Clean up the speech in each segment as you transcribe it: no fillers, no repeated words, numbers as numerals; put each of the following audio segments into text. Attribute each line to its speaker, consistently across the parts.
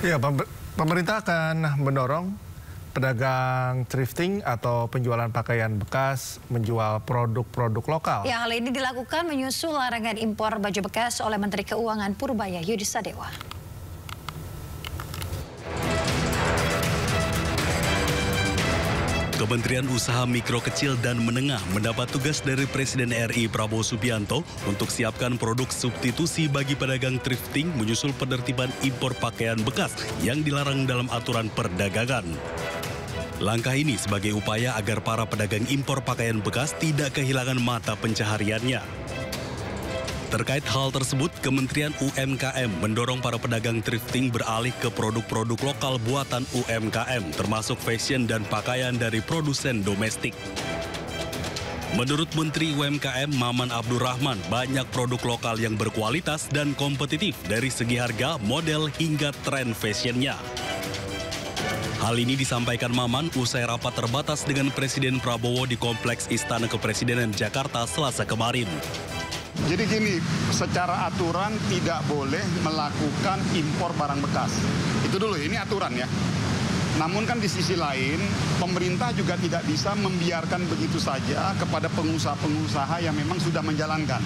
Speaker 1: Ya, pemerintah akan mendorong pedagang thrifting atau penjualan pakaian bekas menjual produk-produk lokal.
Speaker 2: Ya, hal ini dilakukan menyusul larangan impor baju bekas oleh Menteri Keuangan Purbaya Yudisadewa.
Speaker 3: Kementerian Usaha Mikro Kecil dan Menengah mendapat tugas dari Presiden RI Prabowo Subianto untuk siapkan produk substitusi bagi pedagang thrifting menyusul penertiban impor pakaian bekas yang dilarang dalam aturan perdagangan. Langkah ini sebagai upaya agar para pedagang impor pakaian bekas tidak kehilangan mata pencahariannya. Terkait hal tersebut, Kementerian UMKM mendorong para pedagang thrifting beralih ke produk-produk lokal buatan UMKM, termasuk fashion dan pakaian dari produsen domestik. Menurut Menteri UMKM Maman Abdurrahman, banyak produk lokal yang berkualitas dan kompetitif dari segi harga, model, hingga tren fashionnya. Hal ini disampaikan Maman usai rapat terbatas dengan Presiden Prabowo di Kompleks Istana Kepresidenan Jakarta Selasa kemarin.
Speaker 4: Jadi gini, secara aturan tidak boleh melakukan impor barang bekas. Itu dulu, ini aturan ya. Namun kan di sisi lain, pemerintah juga tidak bisa membiarkan begitu saja kepada pengusaha-pengusaha yang memang sudah menjalankan.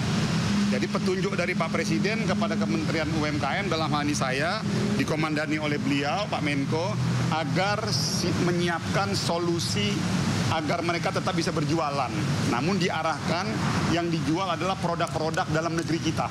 Speaker 4: Jadi petunjuk dari Pak Presiden kepada Kementerian UMKM dalam hal ini saya, dikomandani oleh beliau, Pak Menko, agar menyiapkan solusi agar mereka tetap bisa berjualan. Namun diarahkan yang dijual adalah produk-produk dalam negeri kita.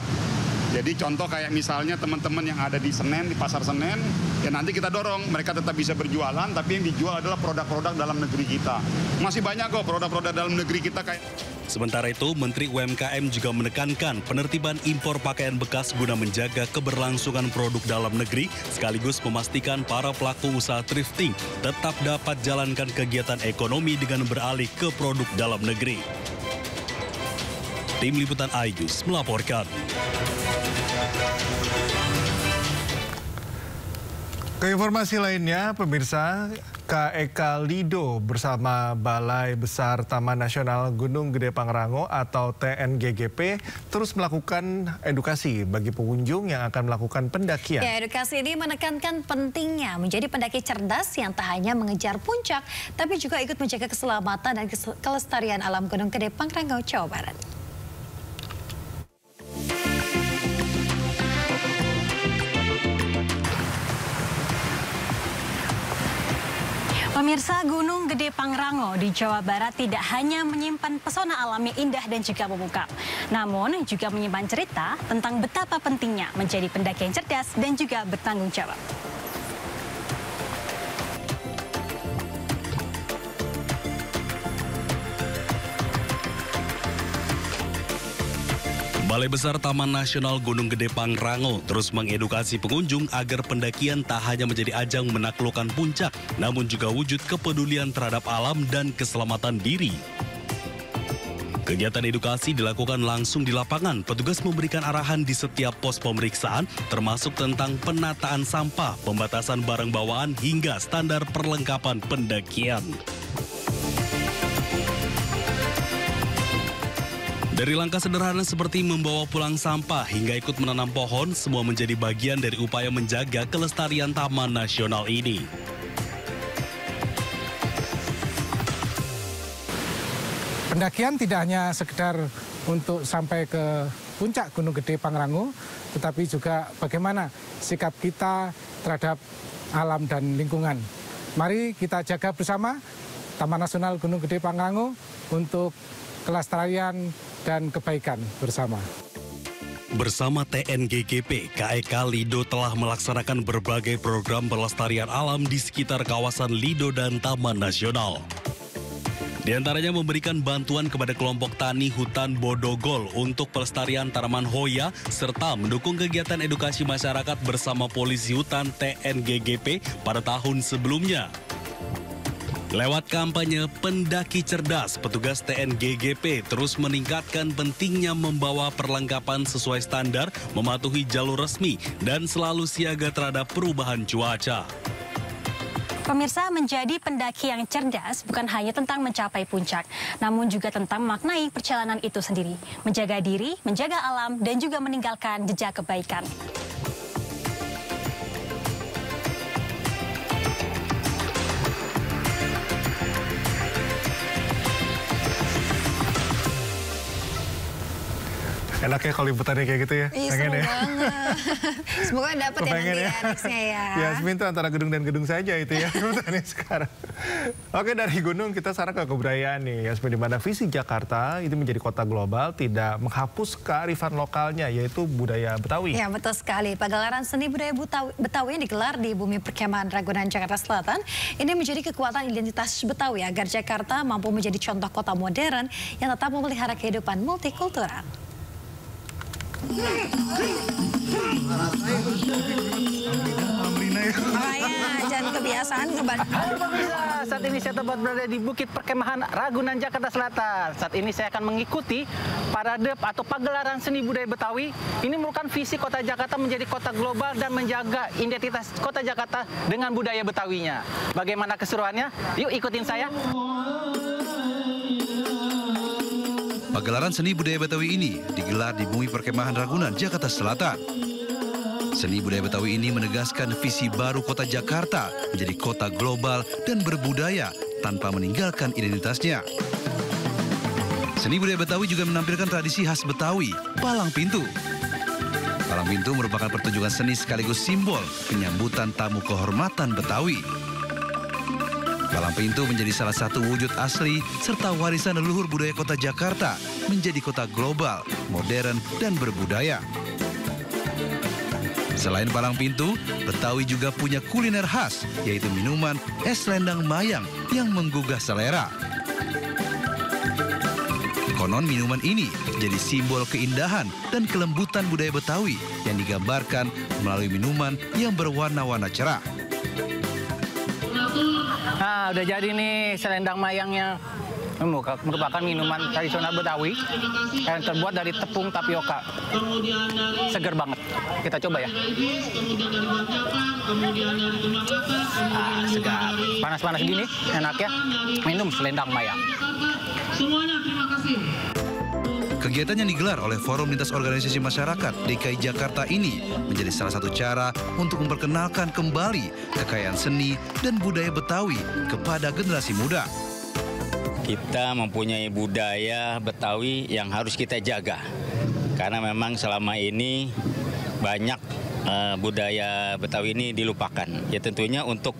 Speaker 4: Jadi contoh kayak misalnya teman-teman yang ada di Senen, di Pasar Senen, ya nanti kita dorong mereka tetap bisa berjualan, tapi yang dijual adalah produk-produk dalam negeri kita. Masih banyak kok produk-produk dalam negeri kita kayak...
Speaker 3: Sementara itu, Menteri UMKM juga menekankan penertiban impor pakaian bekas guna menjaga keberlangsungan produk dalam negeri, sekaligus memastikan para pelaku usaha thrifting tetap dapat jalankan kegiatan ekonomi dengan beralih ke produk dalam negeri. Tim Liputan iNews melaporkan.
Speaker 1: Ke informasi lainnya, pemirsa, KEK Lido bersama Balai Besar Taman Nasional Gunung Gede Pangrango atau TNGGP terus melakukan edukasi bagi pengunjung yang akan melakukan pendakian.
Speaker 2: Ya, edukasi ini menekankan pentingnya menjadi pendaki cerdas yang tak hanya mengejar puncak, tapi juga ikut menjaga keselamatan dan kelestarian alam Gunung Gede Pangrango, Jawa Barat. Pemirsa, Gunung Gede Pangrango di Jawa Barat tidak hanya menyimpan pesona alam yang indah dan juga memukau, namun juga menyimpan cerita tentang betapa pentingnya menjadi pendaki yang cerdas dan juga bertanggung jawab.
Speaker 3: Balai Besar Taman Nasional Gunung Gede Pangrango terus mengedukasi pengunjung agar pendakian tak hanya menjadi ajang menaklukkan puncak, namun juga wujud kepedulian terhadap alam dan keselamatan diri. Kegiatan edukasi dilakukan langsung di lapangan. Petugas memberikan arahan di setiap pos pemeriksaan, termasuk tentang penataan sampah, pembatasan barang bawaan, hingga standar perlengkapan pendakian. Dari langkah sederhana seperti membawa pulang sampah hingga ikut menanam pohon, semua menjadi bagian dari upaya menjaga kelestarian Taman Nasional ini.
Speaker 5: Pendakian tidak hanya sekedar untuk sampai ke puncak Gunung Gede Pangrango, tetapi juga bagaimana sikap kita terhadap alam dan lingkungan. Mari kita jaga bersama Taman Nasional Gunung Gede Pangrango untuk kelestarian dan kebaikan bersama.
Speaker 3: Bersama TNGGP, KEK Lido telah melaksanakan berbagai program pelestarian alam di sekitar kawasan Lido dan Taman Nasional. Di antaranya memberikan bantuan kepada kelompok tani hutan Bodogol untuk pelestarian tanaman hoya, serta mendukung kegiatan edukasi masyarakat bersama polisi hutan TNGGP pada tahun sebelumnya. Lewat kampanye Pendaki Cerdas, petugas TNGGP terus meningkatkan pentingnya membawa perlengkapan sesuai standar, mematuhi jalur resmi, dan selalu siaga terhadap perubahan cuaca.
Speaker 2: Pemirsa, menjadi pendaki yang cerdas bukan hanya tentang mencapai puncak, namun juga tentang memaknai perjalanan itu sendiri, menjaga diri, menjaga alam, dan juga meninggalkan jejak kebaikan.
Speaker 1: Enak ya kalau liputannya kayak gitu ya?
Speaker 6: Iya,
Speaker 1: Pengen
Speaker 6: seru
Speaker 1: ya?
Speaker 6: banget. Semoga dapat ya nanti
Speaker 1: Pengen
Speaker 6: ya nextnya ya.
Speaker 1: Yasmin tuh antara gedung dan gedung saja itu ya liputannya sekarang. Oke, dari gunung kita sekarang ke kebudayaan nih. Yasmin, di mana visi Jakarta itu menjadi kota global tidak menghapus kearifan lokalnya, yaitu budaya Betawi.
Speaker 6: Ya, betul sekali. Pagelaran seni budaya Betawi yang digelar di Bumi Perkemahan Ragunan, Jakarta Selatan ini menjadi kekuatan identitas Betawi agar Jakarta mampu menjadi contoh kota modern yang tetap memelihara kehidupan multikultural. Jangan kebiasaan ngebalik.
Speaker 7: Halo pemirsa, saat ini saya tepat berada di Bukit Perkemahan Ragunan, Jakarta Selatan. Saat ini saya akan mengikuti parade atau pagelaran seni budaya Betawi. Ini merupakan visi kota Jakarta menjadi kota global dan menjaga identitas kota Jakarta dengan budaya Betawinya. Bagaimana keseruannya? Yuk ikutin saya.
Speaker 8: Pagelaran seni budaya Betawi ini digelar di Bumi Perkemahan Ragunan, Jakarta Selatan. Seni budaya Betawi ini menegaskan visi baru kota Jakarta menjadi kota global dan berbudaya tanpa meninggalkan identitasnya. Seni budaya Betawi juga menampilkan tradisi khas Betawi, palang pintu. Palang pintu merupakan pertunjukan seni sekaligus simbol penyambutan tamu kehormatan Betawi. Palang pintu menjadi salah satu wujud asli serta warisan leluhur budaya kota Jakarta menjadi kota global, modern, dan berbudaya. Selain palang pintu, Betawi juga punya kuliner khas, yaitu minuman es selendang mayang yang menggugah selera. Konon minuman ini jadi simbol keindahan dan kelembutan budaya Betawi yang digambarkan melalui minuman yang berwarna-warna cerah.
Speaker 7: Nah, udah jadi nih selendang mayangnya. Merupakan minuman tradisional Betawi yang terbuat dari tepung tapioka. Seger banget. Kita coba ya. Segar. Panas-panas gini, enak ya. Minum selendang mayang.
Speaker 9: Semuanya terima kasih.
Speaker 8: Kegiatan yang digelar oleh Forum Lintas Organisasi Masyarakat DKI Jakarta ini menjadi salah satu cara untuk memperkenalkan kembali kekayaan seni dan budaya Betawi kepada generasi muda.
Speaker 10: Kita mempunyai budaya Betawi yang harus kita jaga. Karena memang selama ini banyak budaya Betawi ini dilupakan. Ya tentunya untuk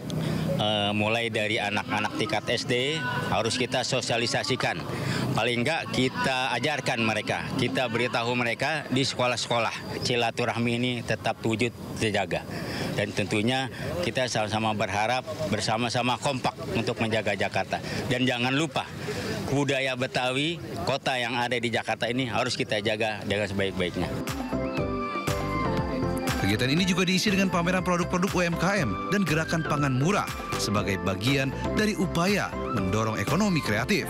Speaker 10: mulai dari anak-anak tingkat SD harus kita sosialisasikan. Paling enggak kita ajarkan mereka, kita beritahu mereka di sekolah-sekolah. Silaturahmi ini tetap wujud terjaga. Dan tentunya kita sama-sama berharap bersama-sama kompak untuk menjaga Jakarta. Dan jangan lupa budaya Betawi, kota yang ada di Jakarta ini harus kita jaga dengan sebaik-baiknya.
Speaker 8: Kegiatan ini juga diisi dengan pameran produk-produk UMKM dan gerakan pangan murah sebagai bagian dari upaya mendorong ekonomi kreatif.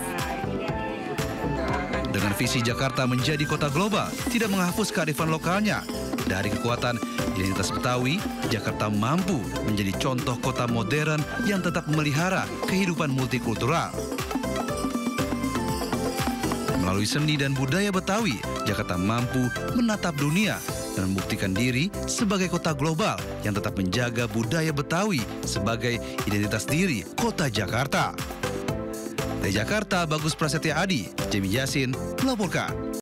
Speaker 8: Dengan visi Jakarta menjadi kota global, tidak menghapus kearifan lokalnya. Dari kekuatan identitas Betawi, Jakarta mampu menjadi contoh kota modern yang tetap memelihara kehidupan multikultural. Melalui seni dan budaya Betawi, Jakarta mampu menatap dunia dan membuktikan diri sebagai kota global yang tetap menjaga budaya Betawi sebagai identitas diri kota Jakarta. Dari Jakarta, Bagus Prasetya Adi, Jemi Yasin melaporkan.